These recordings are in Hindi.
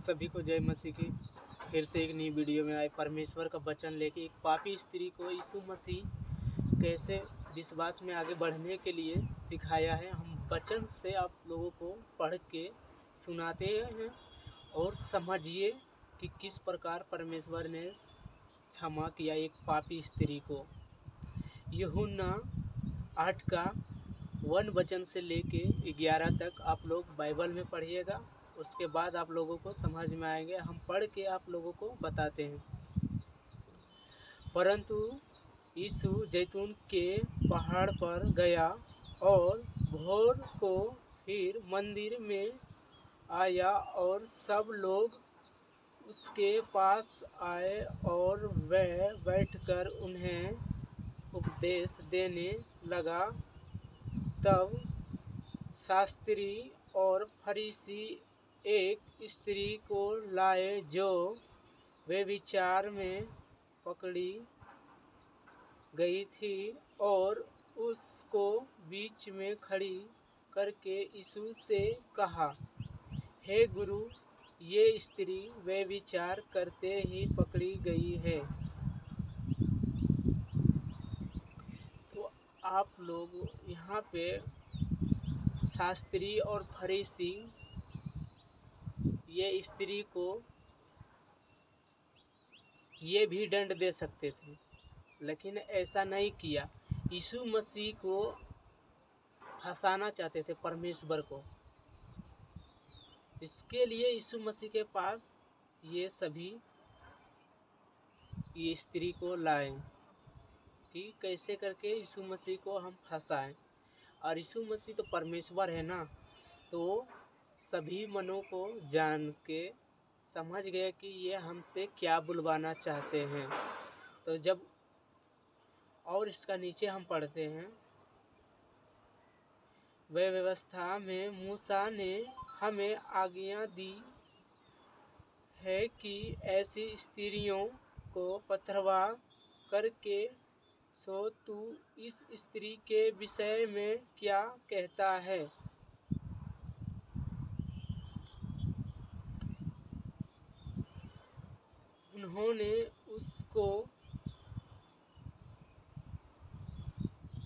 सभी को जय मसीह की। फिर से एक नई वीडियो में आए परमेश्वर का वचन लेके। एक पापी स्त्री को यीशु मसीह कैसे विश्वास में आगे बढ़ने के लिए सिखाया है, हम वचन से आप लोगों को पढ़ के सुनाते हैं और समझिए कि किस प्रकार परमेश्वर ने क्षमा किया एक पापी स्त्री को। यूहन्ना 8 का 1 वचन से लेके 11 तक आप लोग बाइबल में पढ़िएगा, उसके बाद आप लोगों को समझ में आएंगे। हम पढ़ के आप लोगों को बताते हैं। परंतु यीशु जैतून के पहाड़ पर गया और भोर को फिर मंदिर में आया और सब लोग उसके पास आए और वह बैठकर उन्हें उपदेश देने लगा। तब शास्त्री और फरीसी एक स्त्री को लाए जो व्यभिचार में पकड़ी गई थी और उसको बीच में खड़ी करके यीशु से कहा, हे गुरु, ये स्त्री व्यभिचार करते ही पकड़ी गई है। तो आप लोग यहाँ पे शास्त्री और फरीसी ये स्त्री को ये भी दंड दे सकते थे, लेकिन ऐसा नहीं किया। यीशु मसीह को फंसाना चाहते थे परमेश्वर को। इसके लिए यीशु मसीह के पास ये सभी ये स्त्री को लाए कि कैसे करके यीशु मसीह को हम फंसाएं। और यीशु मसीह तो परमेश्वर है ना, तो सभी मनों को जान के समझ गए कि ये हमसे क्या बुलवाना चाहते हैं। तो जब और इसका नीचे हम पढ़ते हैं, वह व्यवस्था में मूसा ने हमें आज्ञा दी है कि ऐसी स्त्रियों को पथरवा करके। सो तू इस स्त्री के विषय में क्या कहता है? उन्होंने उसको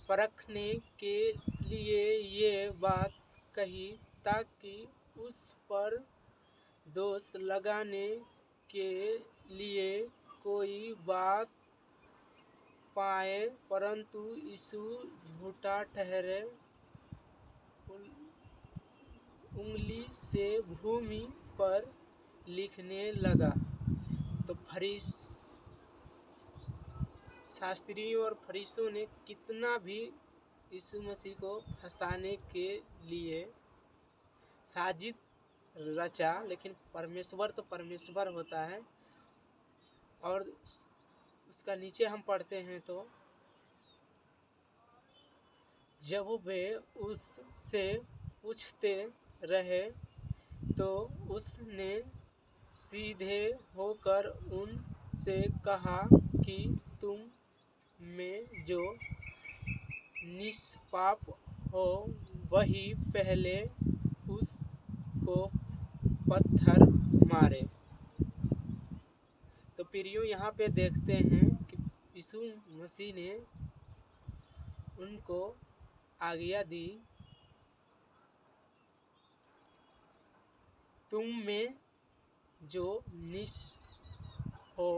परखने के लिए ये बात कही ताकि उस पर दोष लगाने के लिए कोई बात पाए, परंतु यीशु झूठा ठहरे। उंगली से भूमि पर लिखने लगा। तो शास्त्रियों और फरीसियों ने कितना भी यीशु मसीह को फंसाने के लिए साजिश रचा, लेकिन परमेश्वर तो परमेश्वर होता है। और उसका नीचे हम पढ़ते हैं, तो जब वे उससे पूछते रहे तो उसने सीधे होकर उनसे कहा कि तुम में जो निष्पाप हो वही पहले उसको पत्थर मारे। तो प्रियो, यहाँ पे देखते हैं कि यीशु मसीह ने उनको आज्ञा दी, तुम में जो निष्पाप हो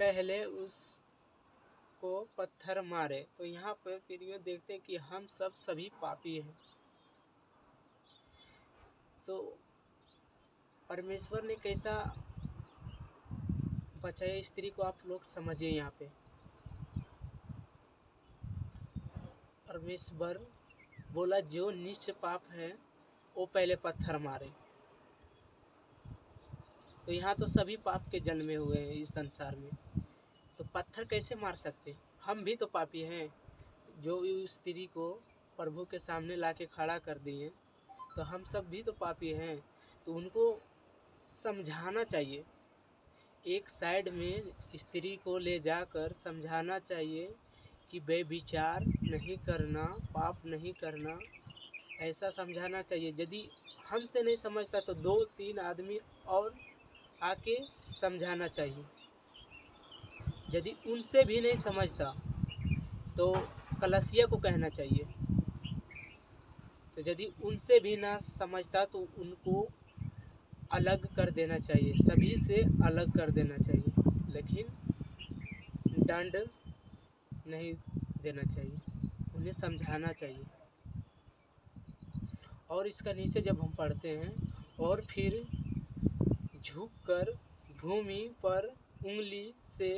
पहले उसको पत्थर मारे। तो यहाँ पर प्रियो देखते हैं कि हम सभी पापी हैं। तो परमेश्वर ने कैसा बचाया स्त्री को, आप लोग समझिए। यहाँ पे परमेश्वर बोला जो निष्पाप है वो पहले पत्थर मारे। तो यहाँ तो सभी पाप के जन्मे हुए हैं इस संसार में, तो पत्थर कैसे मार सकते? हम भी तो पापी हैं। जो उस स्त्री को प्रभु के सामने लाके खड़ा कर दिए, तो हम सब भी तो पापी हैं। तो उनको समझाना चाहिए, एक साइड में स्त्री को ले जाकर समझाना चाहिए कि व्यभिचार नहीं करना, पाप नहीं करना। ऐसा समझाना चाहिए। यदि हमसे नहीं समझता तो 2-3 आदमी और आके समझाना चाहिए। यदि उनसे भी नहीं समझता तो कलसिया को कहना चाहिए। तो यदि उनसे भी ना समझता तो उनको अलग कर देना चाहिए, सभी से अलग कर देना चाहिए, लेकिन दंड नहीं देना चाहिए, उन्हें समझाना चाहिए। और इसका नीचे जब हम पढ़ते हैं, और फिर झुककर भूमि पर उंगली से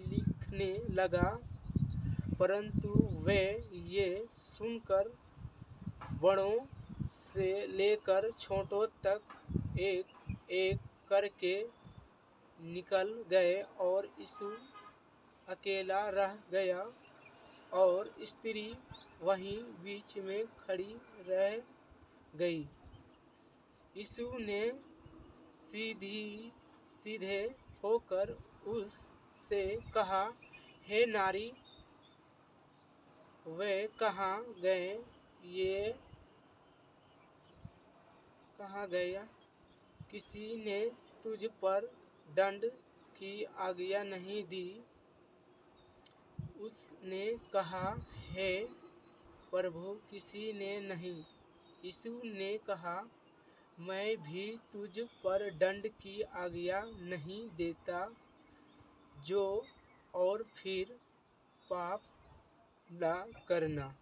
लिखने लगा, परंतु वे ये सुनकर बड़ों से लेकर छोटों तक एक एक करके निकल गए और यीशु अकेला रह गया और स्त्री वहीं बीच में खड़ी रह गई। यीशु ने सीधे होकर उससे कहा, हे नारी, वे कहाँ गए? ये कहाँ गया? किसी ने तुझ पर दंड की आज्ञा नहीं दी? उसने कहा, हे प्रभु, किसी ने नहीं। यीशु ने कहा, मैं भी तुझ पर दंड की आज्ञा नहीं देता, जो और फिर पाप न करना।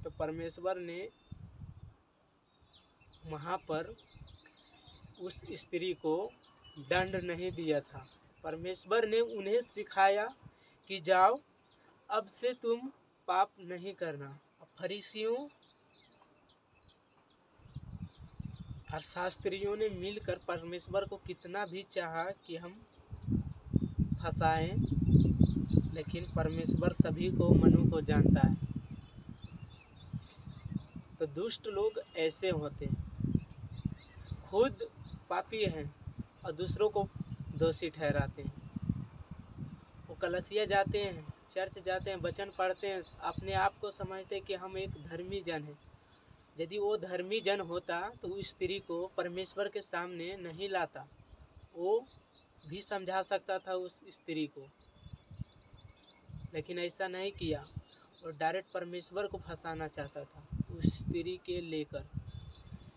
तो परमेश्वर ने वहाँ पर उस स्त्री को दंड नहीं दिया था। परमेश्वर ने उन्हें सिखाया कि जाओ, अब से तुम पाप नहीं करना। फरीसियों और शास्त्रियों ने मिलकर परमेश्वर को कितना भी चाहा कि हम फंसाएं, लेकिन परमेश्वर सभी को मनों को जानता है। तो दुष्ट लोग ऐसे होते हैं, खुद पापी हैं और दूसरों को दोषी ठहराते हैं। वो कलसिया जाते हैं, चर्च जाते हैं, वचन पढ़ते हैं, अपने आप को समझते हैं कि हम एक धर्मी जन हैं। यदि वो धर्मी जन होता तो उस स्त्री को परमेश्वर के सामने नहीं लाता, वो भी समझा सकता था उस स्त्री को, लेकिन ऐसा नहीं किया और डायरेक्ट परमेश्वर को फंसाना चाहता था उस स्त्री के लेकर।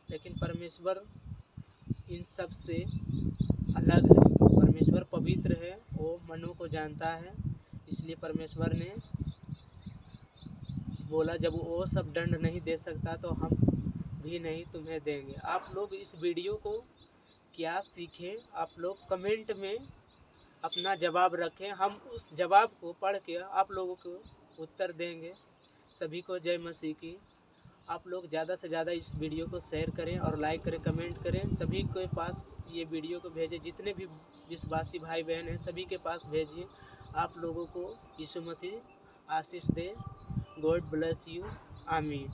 लेकिन परमेश्वर इन सब से अलग है। परमेश्वर पवित्र है, वो मनों को जानता है, इसलिए परमेश्वर ने बोला जब वो सब दंड नहीं दे सकता तो हम भी नहीं तुम्हें देंगे। आप लोग इस वीडियो को क्या सीखें, आप लोग कमेंट में अपना जवाब रखें, हम उस जवाब को पढ़ के आप लोगों को उत्तर देंगे। सभी को जय मसीह की। आप लोग ज़्यादा से ज़्यादा इस वीडियो को शेयर करें और लाइक करें, कमेंट करें, सभी के पास ये वीडियो को भेजें। जितने भी विश्वासी भाई बहन हैं सभी के पास भेजिए। आप लोगों को यीशु मसीह आशीष दे। God bless you. आमीन।